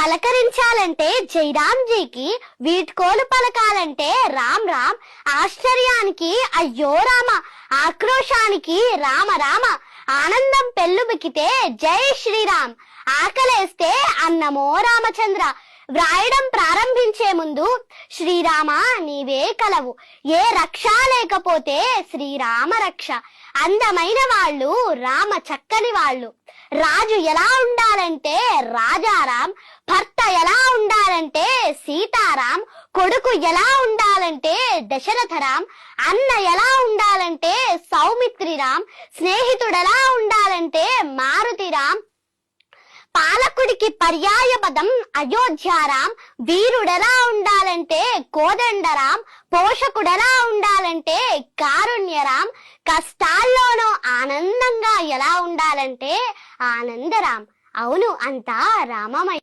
పలకరించాలంటే జైరాంజీకి, వీడ్కోలు పలకాలంటే రామ్ రామ్, ఆశ్చర్యానికి అయ్యో రామ, ఆక్రోశానికి రామ రామ, ఆనందం పెళ్ళుబికితే జై శ్రీరామ్, ఆకలేస్తే అన్నమో రామచంద్ర. వ్రాయడం ప్రారంభించే ముందు శ్రీరామ నీవే కలవు, ఏ రక్ష లేకపోతే శ్రీరామ రక్ష. అందమైన వాళ్ళు రామ చక్కని వాళ్ళు. రాజు ఎలా ఉండాలంటే రాజారాం, భర్త ఎలా ఉండాలంటే సీతారాం, కొడుకు ఎలా ఉండాలంటే దశరథరాం, అన్న ఎలా ఉండాలంటే సౌమిత్రిరాం, స్నేహితుడెలా ఉండాలంటే మారుతిరాం, పాలకుడికి పర్యాయ పదం అయోధ్యారాం, వీరుడెలా ఉండాలంటే కోదండరాం, పోషకుడెలా ఉండాలంటే కారుణ్యరాం, కష్టాల్లోనూ ఆనందంగా ఎలా ఉండాలంటే ఆనందరాం. అవును, అంతా రామమయ.